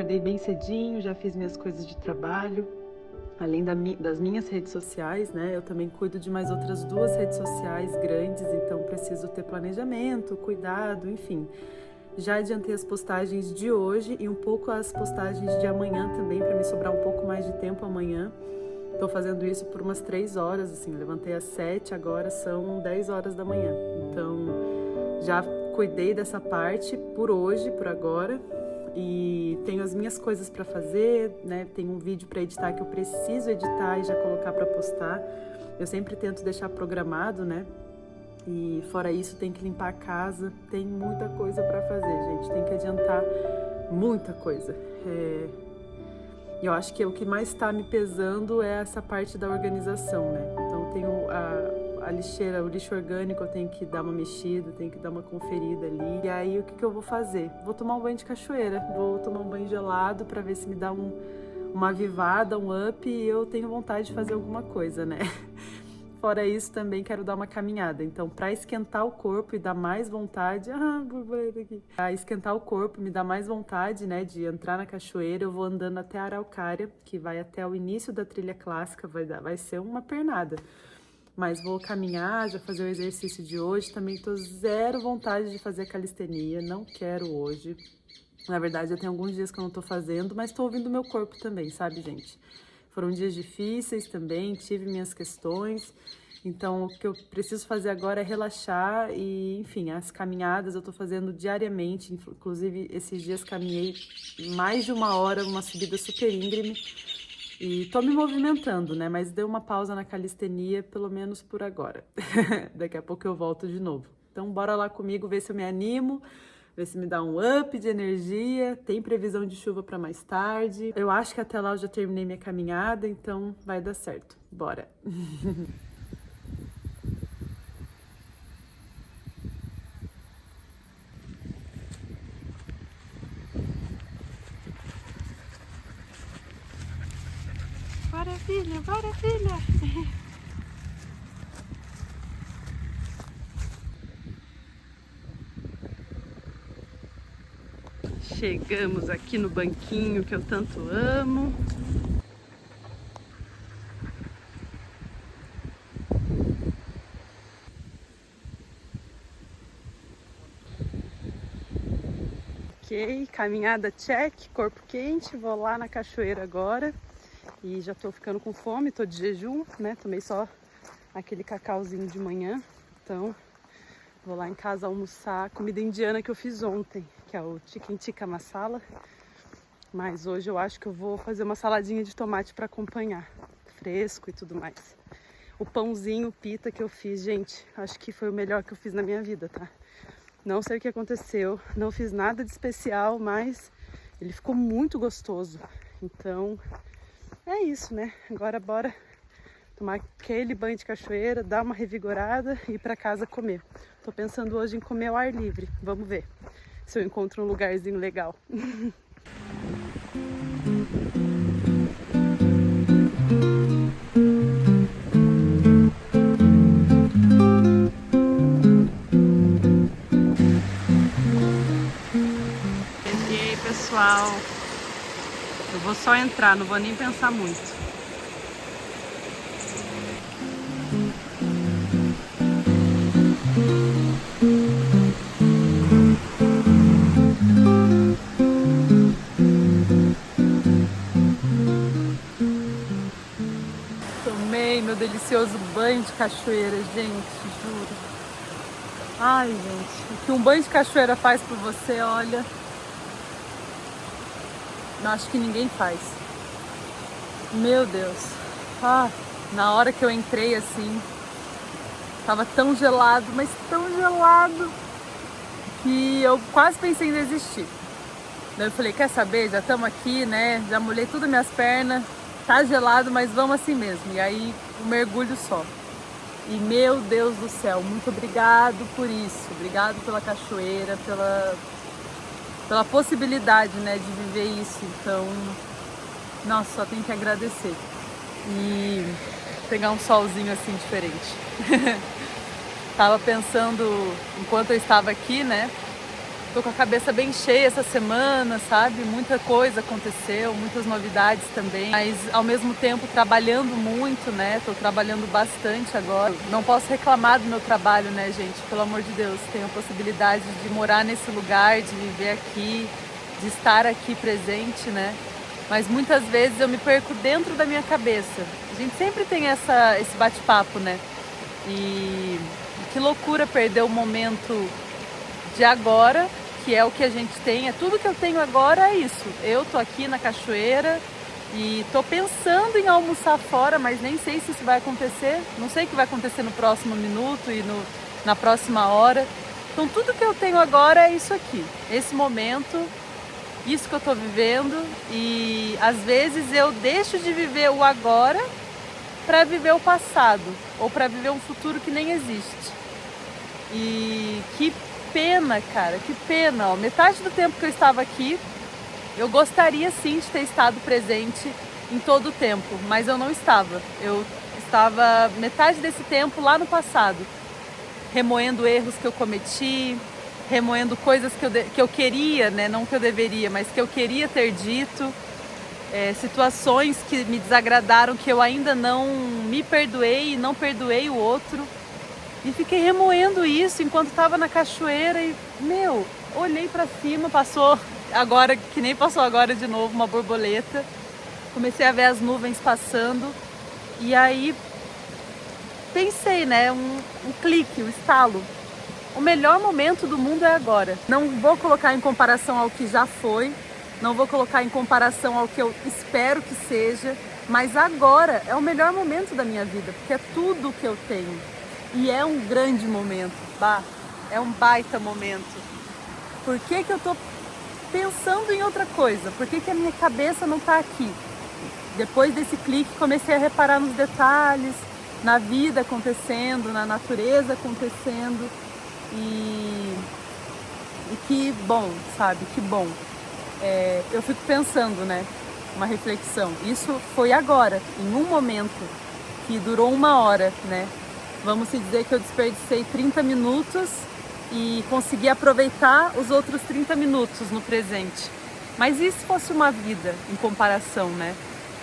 acordei bem cedinho, já fiz minhas coisas de trabalho. Além das minhas redes sociais, né? Eu também cuido de mais outras 2 redes sociais grandes, então preciso ter planejamento, cuidado, enfim. Já adiantei as postagens de hoje e um pouco as postagens de amanhã também, para me sobrar um pouco mais de tempo amanhã. Estou fazendo isso por umas 3 horas, assim, levantei às 7, agora são 10 horas da manhã. Então, já cuidei dessa parte por hoje, por agora. E tenho as minhas coisas para fazer, né? Tem um vídeo para editar que eu preciso editar e já colocar para postar. Eu sempre tento deixar programado, né? E fora isso, tem que limpar a casa. Tem muita coisa para fazer, gente. Tem que adiantar muita coisa. E eu acho que o que mais está me pesando é essa parte da organização, né? Então, eu tenho a lixeira, o lixo orgânico, eu tenho que dar uma mexida, tenho que dar uma conferida ali. E aí, o que eu vou fazer? Vou tomar um banho de cachoeira, vou tomar um banho gelado para ver se me dá uma avivada, um up, e eu tenho vontade de fazer alguma coisa, né? Fora isso, também quero dar uma caminhada. Então, para esquentar o corpo e dar mais vontade... borboleta aqui. Para esquentar o corpo, me dá mais vontade, né, de entrar na cachoeira, eu vou andando até a Araucária, que vai até o início da trilha clássica, vai ser uma pernada. Mas vou caminhar, já fazer o exercício de hoje. Também tô zero vontade de fazer calistenia, não quero hoje. Na verdade, já tem alguns dias que eu não tô fazendo, mas tô ouvindo meu corpo também, sabe, gente? Foram dias difíceis também, tive minhas questões. Então, o que eu preciso fazer agora é relaxar e, enfim, as caminhadas eu tô fazendo diariamente. Inclusive, esses dias caminhei mais de 1 hora, uma subida super íngreme. E tô me movimentando, né? Mas deu uma pausa na calistenia, pelo menos por agora. Daqui a pouco eu volto de novo. Então, bora lá comigo ver se eu me animo, ver se me dá um up de energia. Tem previsão de chuva para mais tarde. Eu acho que até lá eu já terminei minha caminhada, então vai dar certo. Bora! Bora, filha! Bora, filha! Chegamos aqui no banquinho que eu tanto amo. Ok, caminhada check, corpo quente, vou lá na cachoeira agora. E já tô ficando com fome, tô de jejum, né? Tomei só aquele cacauzinho de manhã. Então, vou lá em casa almoçar a comida indiana que eu fiz ontem, que é o chicken tikka masala. Mas hoje eu acho que eu vou fazer uma saladinha de tomate para acompanhar, fresco e tudo mais. O pãozinho pita que eu fiz, gente, acho que foi o melhor que eu fiz na minha vida, tá? Não sei o que aconteceu, não fiz nada de especial, mas ele ficou muito gostoso. Então, é isso, né? Agora bora tomar aquele banho de cachoeira, dar uma revigorada e ir pra casa comer. Tô pensando hoje em comer ao ar livre. Vamos ver se eu encontro um lugarzinho legal. Cheguei, pessoal. Eu vou só entrar, não vou nem pensar muito. Tomei meu delicioso banho de cachoeira, gente, juro. Ai, gente, o que um banho de cachoeira faz por você, olha, eu acho que ninguém faz. Meu Deus. Na hora que eu entrei assim, tava tão gelado, mas tão gelado, que eu quase pensei em desistir. Daí eu falei, quer saber, já estamos aqui, né, já molhei tudo minhas pernas, tá gelado, mas vamos assim mesmo. E aí, um mergulho só. E meu Deus do céu, muito obrigado por isso. Obrigado pela cachoeira, pela possibilidade, né, de viver isso. Então, nossa, só tenho que agradecer. E pegar um solzinho assim diferente. Tava pensando, enquanto eu estava aqui, né, Tô com a cabeça bem cheia essa semana, sabe? Muita coisa aconteceu, muitas novidades também, mas ao mesmo tempo trabalhando muito, né? Tô trabalhando bastante agora. Não posso reclamar do meu trabalho, né, gente? Pelo amor de Deus, tenho a possibilidade de morar nesse lugar, de viver aqui, de estar aqui presente, né? Mas muitas vezes eu me perco dentro da minha cabeça. A gente sempre tem esse bate-papo, né? E que loucura perder o momento de agora, que é o que a gente tem, é tudo que eu tenho agora, é isso. Eu tô aqui na cachoeira e tô pensando em almoçar fora, mas nem sei se isso vai acontecer. Não sei o que vai acontecer no próximo minuto e na próxima hora. Então tudo que eu tenho agora é isso aqui, esse momento, isso que eu tô vivendo. E às vezes eu deixo de viver o agora para viver o passado ou para viver um futuro que nem existe. E que pena, cara, que pena. Ó, metade do tempo que eu estava aqui, eu gostaria sim de ter estado presente em todo o tempo, mas eu não estava. Eu estava metade desse tempo lá no passado, remoendo erros que eu cometi, remoendo coisas que eu queria, né? Não que eu deveria, mas que eu queria ter dito, situações que me desagradaram, que eu ainda não me perdoei e não perdoei o outro. E fiquei remoendo isso enquanto estava na cachoeira e, olhei para cima, passou agora, que nem passou agora de novo, uma borboleta. Comecei a ver as nuvens passando e aí pensei, né, um clique, um estalo. O melhor momento do mundo é agora. Não vou colocar em comparação ao que já foi, não vou colocar em comparação ao que eu espero que seja, mas agora é o melhor momento da minha vida, porque é tudo que eu tenho. E é um grande momento, é um baita momento. Por que eu tô pensando em outra coisa? Por que a minha cabeça não tá aqui? Depois desse clique comecei a reparar nos detalhes, na vida acontecendo, na natureza acontecendo. E que bom, sabe? Que bom. Eu fico pensando, né? Uma reflexão. Isso foi agora, em um momento que durou 1 hora, né? Vamos se dizer que eu desperdicei 30 minutos e consegui aproveitar os outros 30 minutos no presente. Mas e se fosse uma vida em comparação, né?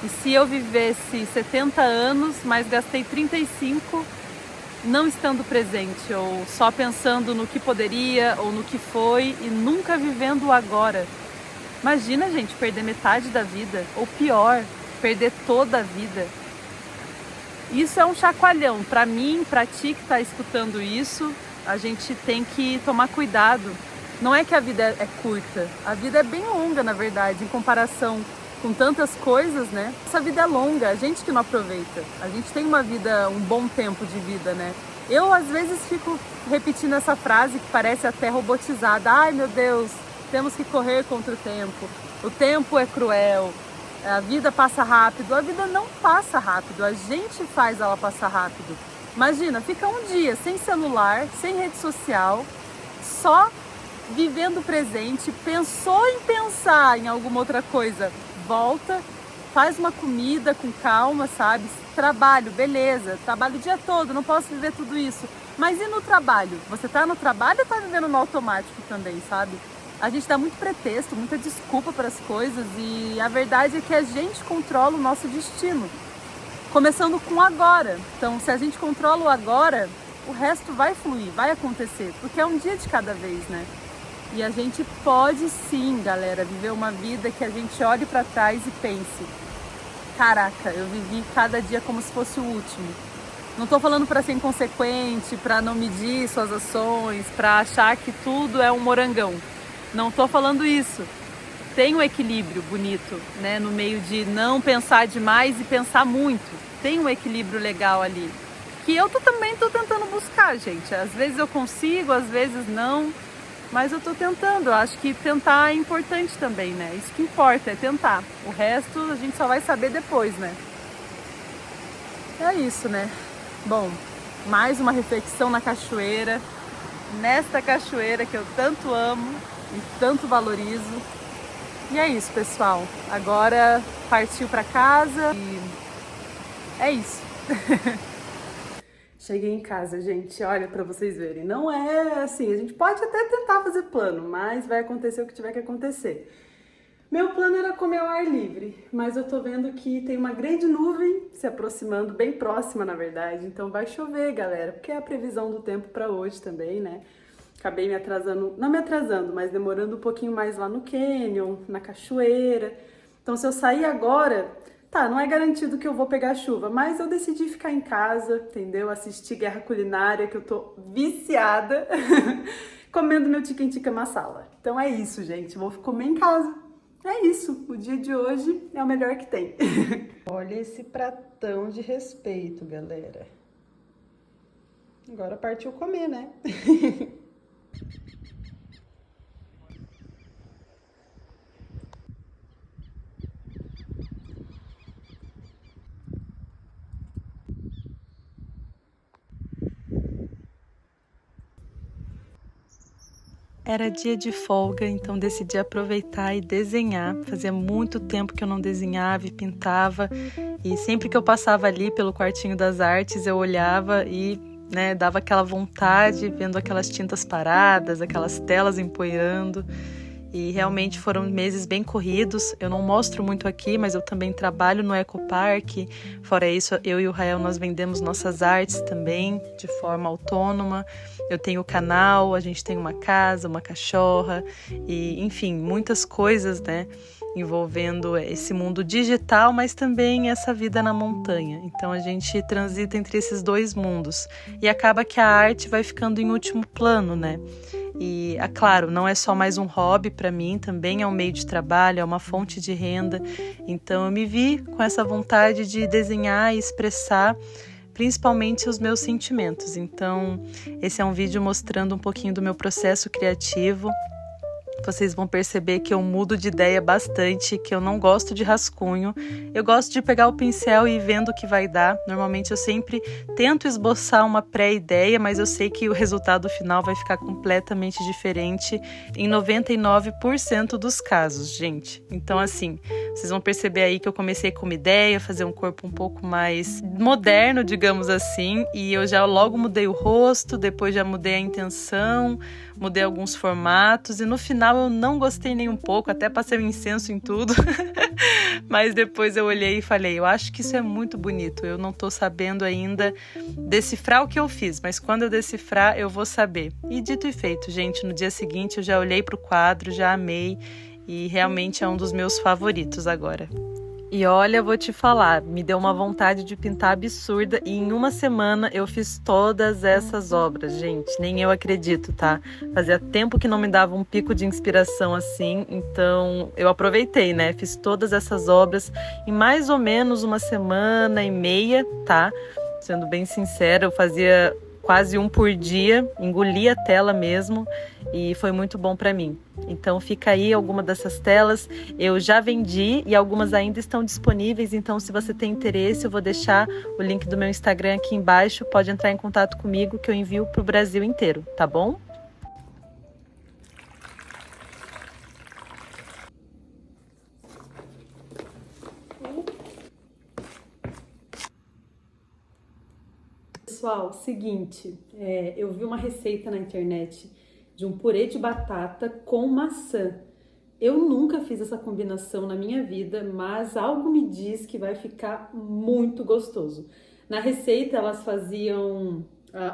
E se eu vivesse 70 anos, mas gastei 35 não estando presente, ou só pensando no que poderia ou no que foi e nunca vivendo o agora? Imagina, gente, perder metade da vida, ou pior, perder toda a vida. Isso é um chacoalhão. Para mim, para ti que está escutando isso, a gente tem que tomar cuidado. Não é que a vida é curta, a vida é bem longa, na verdade, em comparação com tantas coisas, né? Essa vida é longa, a gente que não aproveita. A gente tem uma vida, um bom tempo de vida, né? Eu, às vezes, fico repetindo essa frase que parece até robotizada. Ai, meu Deus, temos que correr contra o tempo é cruel. A vida passa rápido. A vida não passa rápido, a gente faz ela passar rápido. Imagina, fica um dia sem celular, sem rede social, só vivendo o presente. Pensou em pensar em alguma outra coisa, volta, faz uma comida com calma, sabe? Trabalho, beleza, trabalho o dia todo, não posso viver tudo isso. Mas e no trabalho? Você tá no trabalho ou tá vivendo no automático também, sabe? A gente dá muito pretexto, muita desculpa para as coisas e a verdade é que a gente controla o nosso destino. Começando com o agora. Então, se a gente controla o agora, o resto vai fluir, vai acontecer, porque é um dia de cada vez, né? E a gente pode sim, galera, viver uma vida que a gente olhe para trás e pense: caraca, eu vivi cada dia como se fosse o último. Não tô falando para ser inconsequente, para não medir suas ações, para achar que tudo é um morangão. Não tô falando isso. Tem um equilíbrio bonito, né? No meio de não pensar demais e pensar muito. Tem um equilíbrio legal ali. Que eu também tô tentando buscar, gente. Às vezes eu consigo, às vezes não. Mas eu tô tentando. Eu acho que tentar é importante também, né? Isso que importa, é tentar. O resto a gente só vai saber depois, né? É isso, né? Bom, mais uma reflexão na cachoeira. Nesta cachoeira que eu tanto amo e tanto valorizo. E é isso, pessoal. Agora partiu para casa e é isso. Cheguei em casa, gente, olha pra vocês verem. Não é assim, a gente pode até tentar fazer plano, mas vai acontecer o que tiver que acontecer. Meu plano era comer ao ar livre, mas eu tô vendo que tem uma grande nuvem se aproximando, bem próxima na verdade, então vai chover, galera, porque é a previsão do tempo pra hoje também, né? Acabei me atrasando, não me atrasando, mas demorando um pouquinho mais lá no canyon, na cachoeira. Então se eu sair agora, tá, não é garantido que eu vou pegar chuva, mas eu decidi ficar em casa, entendeu? Assistir Guerra Culinária, que eu tô viciada, comendo meu chicken tikka masala. Então é isso, gente, vou comer em casa. É isso, o dia de hoje é o melhor que tem. Olha esse pratão de respeito, galera. Agora partiu comer, né? Era dia de folga, então decidi aproveitar e desenhar. Fazia muito tempo que eu não desenhava e pintava, e sempre que eu passava ali pelo quartinho das artes, eu olhava e, né, dava aquela vontade, vendo aquelas tintas paradas, aquelas telas empoeirando. E realmente foram meses bem corridos. Eu não mostro muito aqui, mas eu também trabalho no Ecopark. Fora isso, eu e o Rael, nós vendemos nossas artes também, de forma autônoma. Eu tenho o canal, a gente tem uma casa, uma cachorra, e enfim, muitas coisas, né, envolvendo esse mundo digital, mas também essa vida na montanha. Então a gente transita entre esses dois mundos. E acaba que a arte vai ficando em último plano, né? E, é claro, não é só mais um hobby para mim, também é um meio de trabalho, é uma fonte de renda. Então eu me vi com essa vontade de desenhar e expressar principalmente os meus sentimentos. Então esse é um vídeo mostrando um pouquinho do meu processo criativo. Vocês vão perceber que eu mudo de ideia bastante, que eu não gosto de rascunho. Eu gosto de pegar o pincel e ir vendo o que vai dar. Normalmente eu sempre tento esboçar uma pré-ideia, mas eu sei que o resultado final vai ficar completamente diferente em 99% dos casos, gente. Então, assim, vocês vão perceber aí que eu comecei com uma ideia, fazer um corpo um pouco mais moderno, digamos assim, e eu já logo mudei o rosto, depois já mudei a intenção, mudei alguns formatos e no final eu não gostei nem um pouco, até passei o incenso em tudo, mas depois eu olhei e falei, eu acho que isso é muito bonito, eu não tô sabendo ainda decifrar o que eu fiz, mas quando eu decifrar eu vou saber. E dito e feito, gente, no dia seguinte eu já olhei pro quadro, já amei e realmente é um dos meus favoritos agora. E olha, vou te falar, me deu uma vontade de pintar absurda e em uma semana eu fiz todas essas obras, gente, nem eu acredito, tá? Fazia tempo que não me dava um pico de inspiração assim, então eu aproveitei, né? Fiz todas essas obras em mais ou menos uma semana e meia, tá? Sendo bem sincera, eu fazia quase um por dia, engoli a tela mesmo e foi muito bom para mim. Então fica aí alguma dessas telas, eu já vendi e algumas ainda estão disponíveis, então se você tem interesse eu vou deixar o link do meu Instagram aqui embaixo, pode entrar em contato comigo que eu envio para o Brasil inteiro, tá bom? Pessoal, seguinte, eu vi uma receita na internet de um purê de batata com maçã. Eu nunca fiz essa combinação na minha vida, mas algo me diz que vai ficar muito gostoso. Na receita elas faziam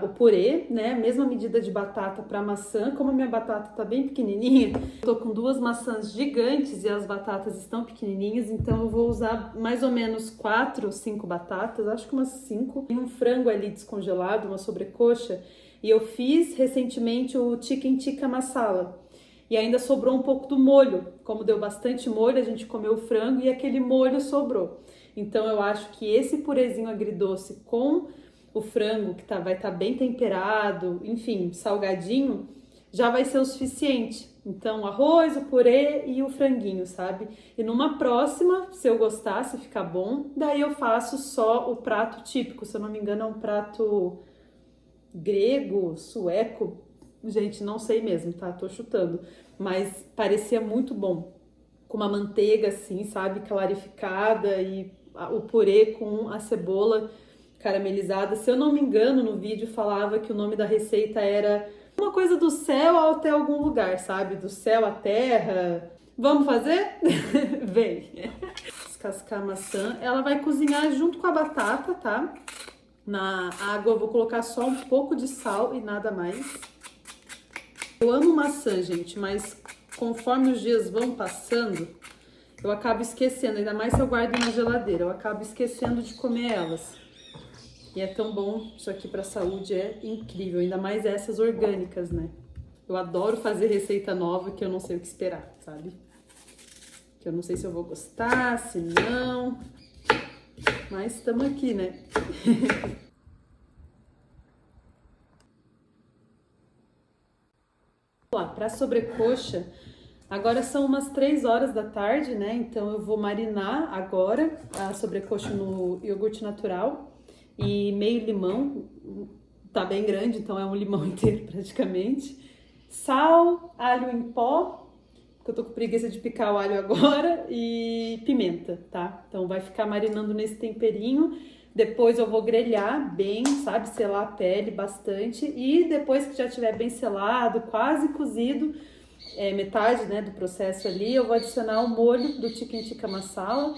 o purê, né? Mesma medida de batata para maçã. Como a minha batata tá bem pequenininha, eu tô com duas maçãs gigantes e as batatas estão pequenininhas, então eu vou usar mais ou menos 4 ou 5 batatas, acho que umas 5. Tem um frango ali descongelado, uma sobrecoxa, e eu fiz recentemente o chicken tikka masala. E ainda sobrou um pouco do molho. Como deu bastante molho, a gente comeu o frango e aquele molho sobrou. Então eu acho que esse purezinho agridoce com o frango, que vai estar bem temperado, enfim, salgadinho, já vai ser o suficiente. Então, o arroz, o purê e o franguinho, sabe? E numa próxima, se eu gostar, se ficar bom, daí eu faço só o prato típico. Se eu não me engano, é um prato grego, sueco. Gente, não sei mesmo, tá? Tô chutando. Mas parecia muito bom. Com uma manteiga assim, sabe? Clarificada e o purê com a cebola caramelizada. Se eu não me engano, no vídeo falava que o nome da receita era uma coisa do céu até algum lugar, sabe? Do céu à terra. Vamos fazer? Vem! Descascar a maçã. Ela vai cozinhar junto com a batata, tá? Na água eu vou colocar só um pouco de sal e nada mais. Eu amo maçã, gente, mas conforme os dias vão passando, eu acabo esquecendo, ainda mais se eu guardo na geladeira, eu acabo esquecendo de comer elas. E é tão bom, isso aqui pra saúde é incrível, ainda mais essas orgânicas, né? Eu adoro fazer receita nova que eu não sei o que esperar, sabe? Que eu não sei se eu vou gostar, se não... Mas estamos aqui, né? Vamos lá, para sobrecoxa, agora são umas 3 horas da tarde, né? Então eu vou marinar agora a sobrecoxa no iogurte natural e meio limão, tá bem grande, então é um limão inteiro praticamente. Sal, alho em pó, porque eu tô com preguiça de picar o alho agora, e pimenta, tá? Então vai ficar marinando nesse temperinho. Depois eu vou grelhar bem, sabe? Selar a pele bastante. E depois que já estiver bem selado, quase cozido, metade, né, do processo ali, eu vou adicionar o molho do Chicken Tikka Masala,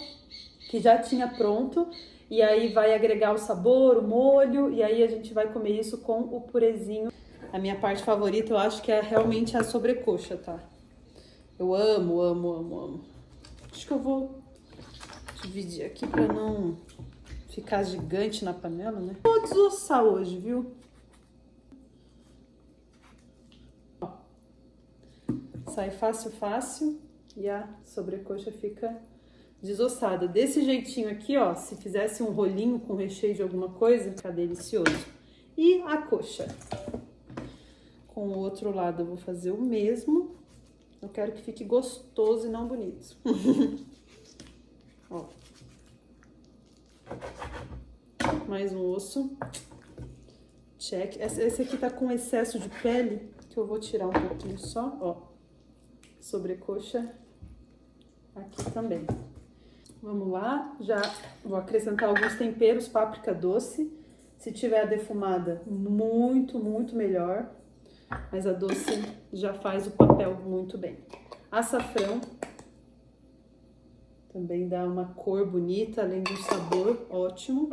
que já tinha pronto. E aí vai agregar o sabor, o molho, e aí a gente vai comer isso com o purezinho. A minha parte favorita eu acho que é realmente a sobrecoxa, tá? Eu amo, amo, amo, amo. Acho que eu vou dividir aqui pra não ficar gigante na panela, né? Vou desossar hoje, viu? Ó, sai fácil, fácil e a sobrecoxa fica desossada. Desse jeitinho aqui, ó, se fizesse um rolinho com recheio de alguma coisa, fica delicioso. E a coxa. Com o outro lado eu vou fazer o mesmo. Eu quero que fique gostoso e não bonito. Ó. Mais um osso. Check. Esse aqui tá com excesso de pele, que eu vou tirar um pouquinho só, ó. Sobrecoxa aqui também. Vamos lá. Já vou acrescentar alguns temperos, páprica doce. Se tiver defumada, muito, muito melhor. Mas a doce já faz o papel muito bem. Açafrão também dá uma cor bonita, além de um sabor ótimo.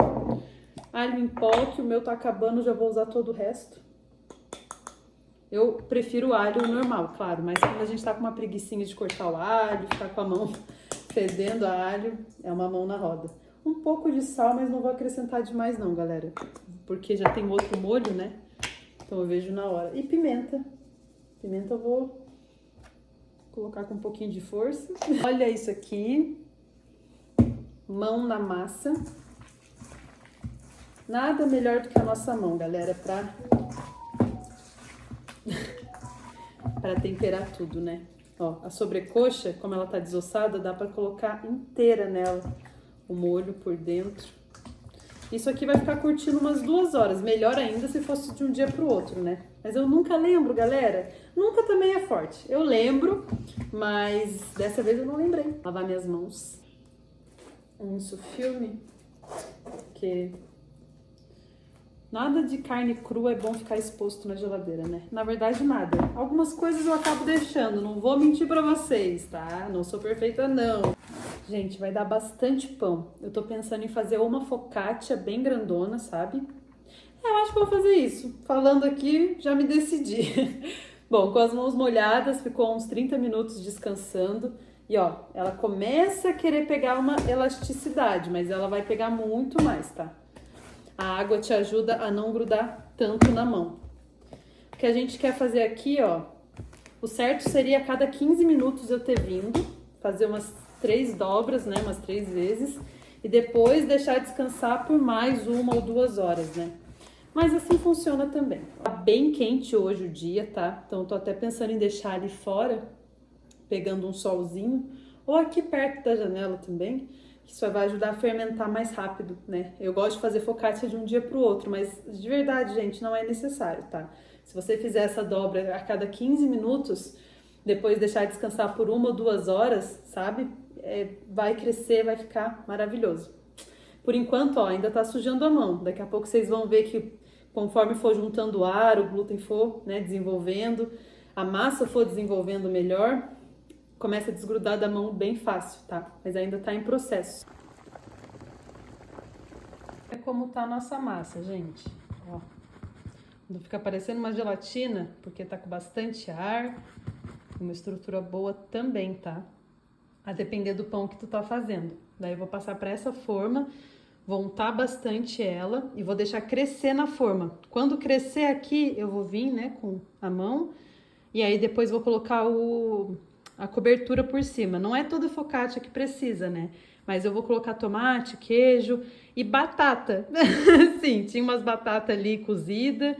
Alho em pó, que o meu tá acabando, já vou usar todo o resto. Eu prefiro o alho normal, claro, mas quando a gente tá com uma preguicinha de cortar o alho, ficar com a mão fedendo a alho, é uma mão na roda. Um pouco de sal, mas não vou acrescentar demais não, galera, porque já tem outro molho, né? Então eu vejo na hora. E pimenta. Pimenta eu vou colocar com um pouquinho de força. Olha isso aqui. Mão na massa. Nada melhor do que a nossa mão, galera, pra temperar tudo, né? Ó, a sobrecoxa, como ela tá desossada, dá pra colocar inteira nela o molho por dentro. Isso aqui vai ficar curtindo umas 2 horas. Melhor ainda se fosse de um dia pro outro, né? Mas eu nunca lembro, galera. Nunca também é forte. Eu lembro, mas dessa vez eu não lembrei. Lavar minhas mãos. Isso filme. Porque nada de carne crua é bom ficar exposto na geladeira, né? Na verdade, nada. Algumas coisas eu acabo deixando. Não vou mentir pra vocês, tá? Não sou perfeita, não. Gente, vai dar bastante pão. Eu tô pensando em fazer uma focaccia bem grandona, sabe? Eu acho que vou fazer isso. Falando aqui, já me decidi. Bom, com as mãos molhadas, ficou uns 30 minutos descansando. E ó, ela começa a querer pegar uma elasticidade, mas ela vai pegar muito mais, tá? A água te ajuda a não grudar tanto na mão. O que a gente quer fazer aqui, ó, o certo seria a cada 15 minutos eu ter vindo, fazer umas 3 dobras, né, umas 3 vezes, e depois deixar descansar por mais 1 ou 2 horas, né. Mas assim funciona também. Tá bem quente hoje o dia, tá? Então eu tô até pensando em deixar ali fora, pegando um solzinho, ou aqui perto da janela também, que isso vai ajudar a fermentar mais rápido, né? Eu gosto de fazer focaccia de um dia pro outro, mas de verdade, gente, não é necessário, tá? Se você fizer essa dobra a cada 15 minutos, depois deixar descansar por 1 ou 2 horas, sabe? Vai crescer, vai ficar maravilhoso. Por enquanto, ó, ainda tá sujando a mão. Daqui a pouco vocês vão ver que conforme for juntando ar, o glúten for, né, desenvolvendo, a massa for desenvolvendo melhor, começa a desgrudar da mão bem fácil, tá? Mas ainda tá em processo. É como tá a nossa massa, gente. Ó. Não fica parecendo uma gelatina, porque tá com bastante ar. Uma estrutura boa também, tá? A depender do pão que tu tá fazendo. Daí eu vou passar para essa forma, vou untar bastante ela e vou deixar crescer na forma. Quando crescer aqui, eu vou vir, né, com a mão e aí depois vou colocar a cobertura por cima. Não é toda focaccia que precisa, né? Mas eu vou colocar tomate, queijo e batata. Sim, tinha umas batatas ali cozidas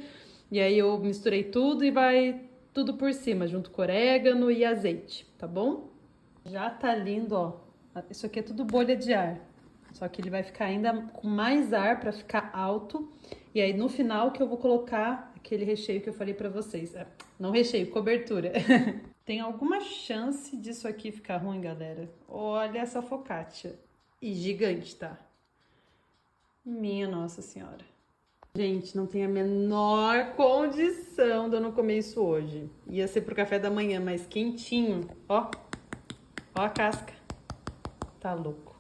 e aí eu misturei tudo e vai tudo por cima, junto com orégano e azeite, tá bom? Já tá lindo, ó. Isso aqui é tudo bolha de ar. Só que ele vai ficar ainda com mais ar para ficar alto. E aí no final que eu vou colocar aquele recheio que eu falei para vocês. Não recheio, cobertura. Tem alguma chance disso aqui ficar ruim, galera? Olha essa focaccia. E gigante, tá? Minha Nossa Senhora. Gente, não tem a menor condição de eu não comer isso hoje. Ia ser pro café da manhã, mas quentinho. Ó. Ó a casca. Tá louco.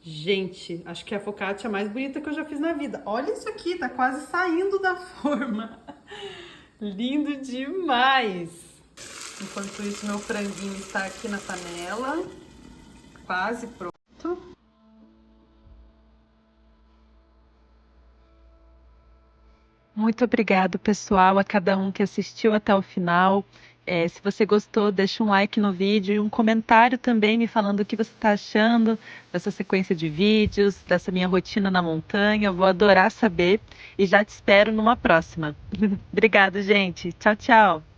Gente, acho que é a focaccia mais bonita que eu já fiz na vida. Olha isso aqui, tá quase saindo da forma. Lindo demais. Enquanto isso, meu franguinho está aqui na panela. Quase pronto. Muito obrigado, pessoal, a cada um que assistiu até o final. Se você gostou, deixa um like no vídeo e um comentário também me falando o que você está achando dessa sequência de vídeos, dessa minha rotina na montanha. Eu vou adorar saber e já te espero numa próxima. Obrigado, gente. Tchau, tchau.